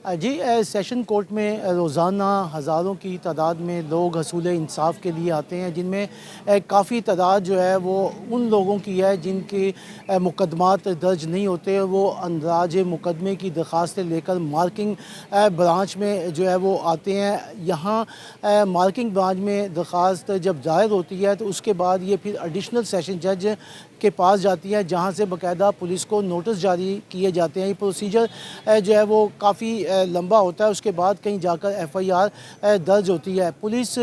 जी session court में रोज़ाना हज़ारों की तादाद में लोग हसूल इंसाफ के लिए आते हैं, जिनमें काफ़ी तादाद जो है वो उन लोगों की है जिनके मुकदमात दर्ज नहीं होते। वो अंदराज मुकदमे की दरख्वास्तें लेकर मार्किंग ब्रांच में जो है वो आते हैं। यहाँ मार्किंग ब्रांच में दरख्वास्त जब दायर होती है तो उसके बाद ये फिर एडिशनल सेशन जज के पास जाती है, जहाँ से बाकायदा पुलिस को नोटिस जारी किए जाते हैं। ये प्रोसीजर जो है वो काफ़ी लंबा होता है। उसके बाद कहीं जाकर एफआईआर दर्ज होती है। पुलिस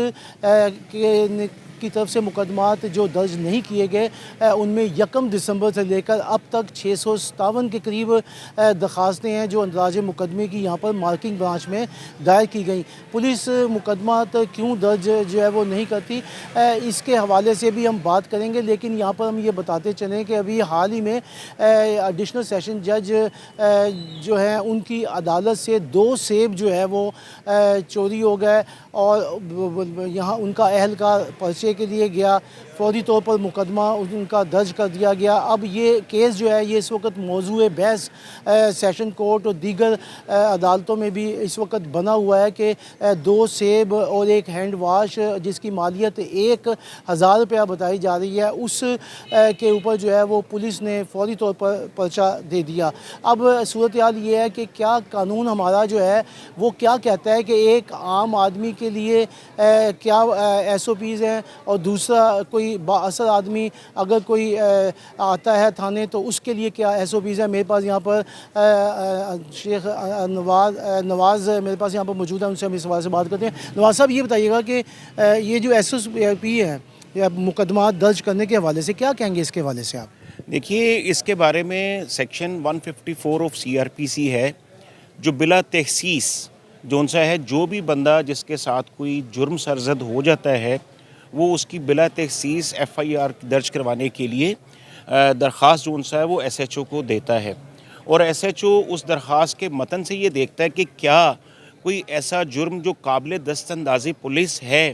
की तरफ से मुकदमात जो दर्ज नहीं किए गए उनमें 1 दिसंबर से लेकर अब तक 657 के करीब दरख्वास्तें हैं जो अंदराज मुकदमे की यहाँ पर मार्किंग ब्रांच में दायर की गई। पुलिस मुकदमात क्यों दर्ज जो है वो नहीं करती, इसके हवाले से भी हम बात करेंगे। लेकिन यहाँ पर हम ये बताते चलें कि अभी हाल ही में एडिशनल सेशन जज जो हैं उनकी अदालत से 2 सेब जो है वो चोरी हो गए और यहाँ उनका अहलकार पर्चे के लिए गया। फौरी तौर पर मुकदमा उनका दर्ज कर दिया गया। अब ये केस जो है ये इस वक्त मौजूद बहस सेशन कोर्ट और दीगर अदालतों में भी इस वक्त बना हुआ है कि 2 सेब और एक हैंड वाश जिसकी मालियत 1000 रुपया बताई जा रही है, उस के ऊपर जो है वो पुलिस ने फौरी तौर पर पर्चा दे दिया। अब सूरत हाल ये है कि क्या कानून हमारा जो है वो क्या कहता है कि एक आम आदमी के लिए क्या SOPs हैं, और दूसरा कोई बाअसर आदमी अगर कोई आता है थाने तो उसके लिए क्या SOPs है। मेरे पास यहाँ पर शेख नवाज़ मेरे पास यहाँ पर मौजूद है, उनसे हम इस सवाल से बात करते हैं। नवाज़ साहब, ये बताइएगा कि ये जो SOP है या मुकदमा दर्ज करने के हवाले से क्या कहेंगे, इसके हवाले से आप? देखिए, इसके बारे में सेक्शन 154 ऑफ CRPC है, जो बिला तहसीस जोन सा है, जो भी बंदा जिसके साथ कोई जुर्म सरजद हो जाता है वो उसकी बिला तहसीस FIR दर्ज करवाने के लिए दरख्वास्त जोन सा है वो SHO को देता है। और SHO उस दरख्वास्त के मतन से ये देखता है कि क्या कोई ऐसा जुर्म जो काबिल दस्तंदाज़ी पुलिस है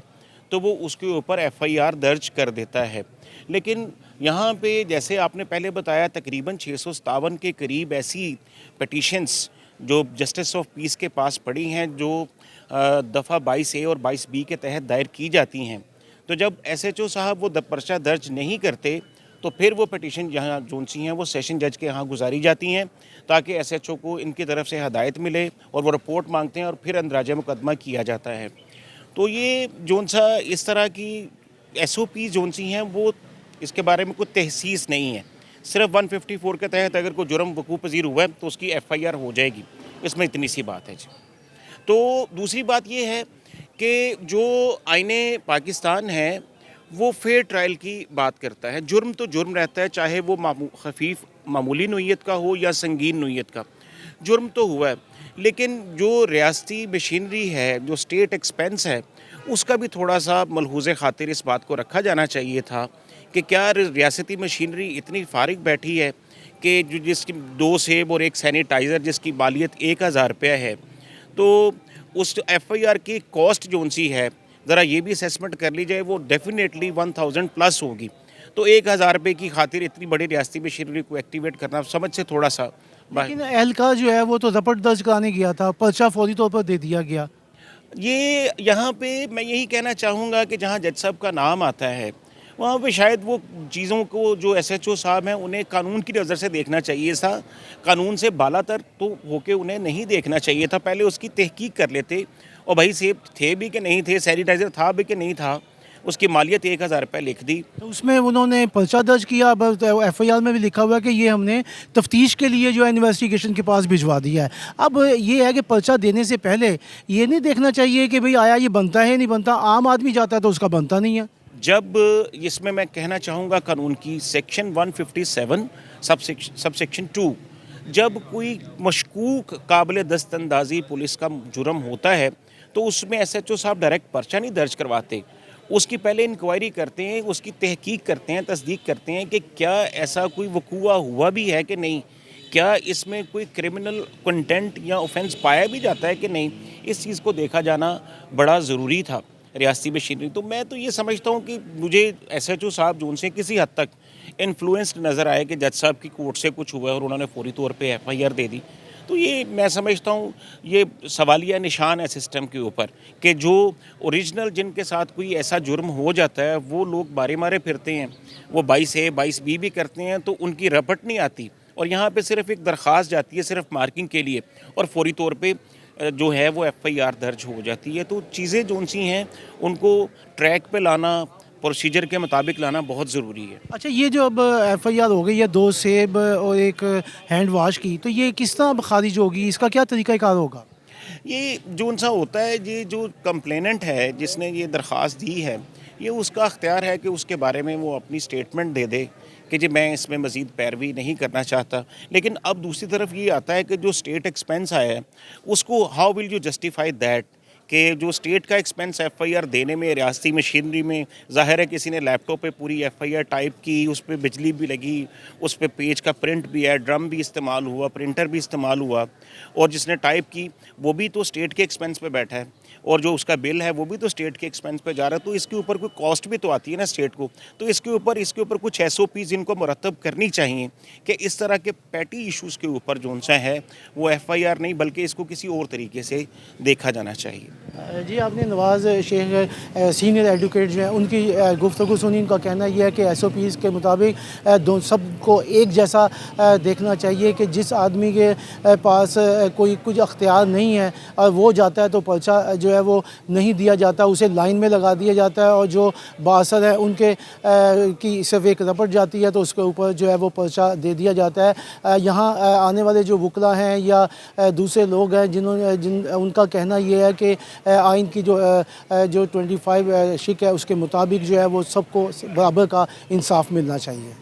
तो वो उसके ऊपर FIR दर्ज कर देता है। लेकिन यहाँ पे जैसे आपने पहले बताया, तकरीबन 657 के करीब ऐसी पिटीशंस जो जस्टिस ऑफ पीस के पास पड़ी हैं, जो दफ़ा 22A और 22B के तहत दायर की जाती हैं। तो जब SHO साहब वो पर्चा दर्ज नहीं करते तो फिर वो पिटीशन जहाँ जोन सी हैं वो सेशन जज के यहाँ गुजारी जाती हैं, ताकि SHO को इनकी तरफ से हदायत मिले और वो रिपोर्ट मांगते हैं और फिर अंदराज मुकदमा किया जाता है। तो ये जोन सा इस तरह की SOP जोन सी हैं वो इसके बारे में कोई तहसीस नहीं है। सिर्फ 154 के तहत अगर कोई जुर्म वकूफ़ पज़ीर हुआ है तो उसकी FIR हो जाएगी, इसमें इतनी सी बात है जी। तो दूसरी बात ये है कि जो आईने पाकिस्तान है वो फेयर ट्रायल की बात करता है। जुर्म तो जुर्म रहता है, चाहे वो खफीफ मामूली नोयत का हो या संगीन नोयत का। जुर्म तो हुआ है, लेकिन जो रियासती मशीनरी है, जो स्टेट एक्सपेंस है, उसका भी थोड़ा सा मलहूज़े खातिर इस बात को रखा जाना चाहिए था कि क्या रियासती मशीनरी इतनी फारिग बैठी है कि जो जिसकी 2 सेब और एक सैनिटाइज़र जिसकी मालियत 1000 रुपया है, तो उस FIR की कॉस्ट जोन सी है, ज़रा ये भी असेसमेंट कर ली जाए, वो डेफिनेटली 1000 प्लस होगी। तो 1000 रुपये की खातिर इतनी बड़ी रियासती मशीनरी को एक्टिवेट करना समझ से थोड़ा सा लेकिन एहलकार जो है वो तो रपट दर्ज कराने गया था, पर्चा फौरी तौर पर दे दिया गया। ये यहाँ पे मैं यही कहना चाहूँगा कि जहाँ जज साहब का नाम आता है वहाँ पे शायद वो चीज़ों को जो SHO साहब हैं उन्हें कानून की नज़र से देखना चाहिए था। कानून से बालातर तो होके उन्हें नहीं देखना चाहिए था, पहले उसकी तहकीक कर लेते और भाई सेब थे भी कि नहीं थे, सैनिटाइज़र था भी कि नहीं था, उसकी मालियत 1000 रुपये लिख दी। तो उसमें उन्होंने पर्चा दर्ज किया। अब FIR में भी लिखा हुआ है कि ये हमने तफ्तीश के लिए जो है इन्वेस्टिगेशन के पास भिजवा दिया है। अब ये है कि पर्चा देने से पहले ये नहीं देखना चाहिए कि भाई आया ये बनता है नहीं बनता। आम आदमी जाता है तो उसका बनता नहीं है। जब इसमें मैं कहना चाहूँगा कानून की सेक्शन 157 सबसेक्शन 2, जब कोई मशकूक काबिल दस्तंदाजी पुलिस का जुर्म होता है तो उसमें SHO साहब डायरेक्ट पर्चा नहीं दर्ज करवाते, उसकी पहले इंक्वायरी करते हैं, उसकी तहकीक करते हैं, तस्दीक करते हैं कि क्या ऐसा कोई वकूआ हुआ भी है कि नहीं, क्या इसमें कोई क्रिमिनल कंटेंट या ऑफेंस पाया भी जाता है कि नहीं। इस चीज़ को देखा जाना बड़ा ज़रूरी था रियासती मशीनरी। तो मैं तो ये समझता हूँ कि मुझे SHO साहब जो उनसे किसी हद तक इन्फ्लुएंस्ड नज़र आए कि जज साहब की कोर्ट से कुछ हुआ और उन्होंने फौरी तौर पे FIR दे दी, तो ये मैं समझता हूँ ये सवालिया निशान है सिस्टम के ऊपर कि जो ओरिजिनल जिनके साथ कोई ऐसा जुर्म हो जाता है वो लोग बारे मारे फिरते हैं, वो 22A 22B भी करते हैं तो उनकी रपट नहीं आती और यहाँ पे सिर्फ एक दरख्वास्त जाती है सिर्फ मार्किंग के लिए और फौरी तौर पे जो है वो FIR दर्ज हो जाती है। तो चीज़ें जो सी हैं उनको ट्रैक पे लाना, प्रोसीजर के मुताबिक लाना बहुत ज़रूरी है। अच्छा, ये जो अब FIR हो गई है 2 सेब और एक हैंड वाश की, तो ये किस तरह अब खारिज होगी, इसका क्या तरीक़ाकार होगा? ये जो सा होता है, ये जो कंप्लेनेंट है जिसने ये दरख्वास्त दी है, ये उसका अख्तियार है कि उसके बारे में वो अपनी स्टेटमेंट दे दे कि जी मैं इसमें मज़ीद पैरवी नहीं करना चाहता। लेकिन अब दूसरी तरफ ये आता है कि जो स्टेट एक्सपेंस आया है उसको how will you justify that कि जो स्टेट का एक्सपेंस FIR देने में रियासती मशीनरी में ज़ाहिर है किसी ने लैपटॉप पे पूरी FIR टाइप की, उस पर बिजली भी लगी, उस पर पेज का प्रिंट भी है, ड्रम भी इस्तेमाल हुआ, प्रिंटर भी इस्तेमाल हुआ और जिसने टाइप की वो भी तो स्टेट के एक्सपेंस पे बैठा है और जो उसका बिल है वो भी तो स्टेट के एक्सपेंस पे जा रहा है। तो इसके ऊपर कोई कॉस्ट भी तो आती है ना स्टेट को। तो इसके ऊपर कुछ SOPs इनको मुरतब करनी चाहिए कि इस तरह के पैटी इश्यूज़ के ऊपर जो सा है वो FIR नहीं बल्कि इसको किसी और तरीके से देखा जाना चाहिए। जी, आपने नवाज़ शेख सीनियर एडवोकेट जो हैं उनकी गुफ्तगू सुनी। उनका कहना यह है कि SOPs के मुताबिक दो सबको एक जैसा देखना चाहिए कि जिस आदमी के पास कोई कुछ अख्तियार नहीं है और वो जाता है तो पर्चा जो है वो नहीं दिया जाता, उसे लाइन में लगा दिया जाता है और जो बासर है उनके की सिर्फ एक रपट जाती है तो उसके ऊपर जो है वो पर्चा दे दिया जाता है। यहाँ आने वाले जो वकला हैं या दूसरे लोग हैं जिन उनका कहना यह है कि आइन की जो 25 शिक है उसके मुताबिक जो है वो सबको बराबर का इंसाफ मिलना चाहिए।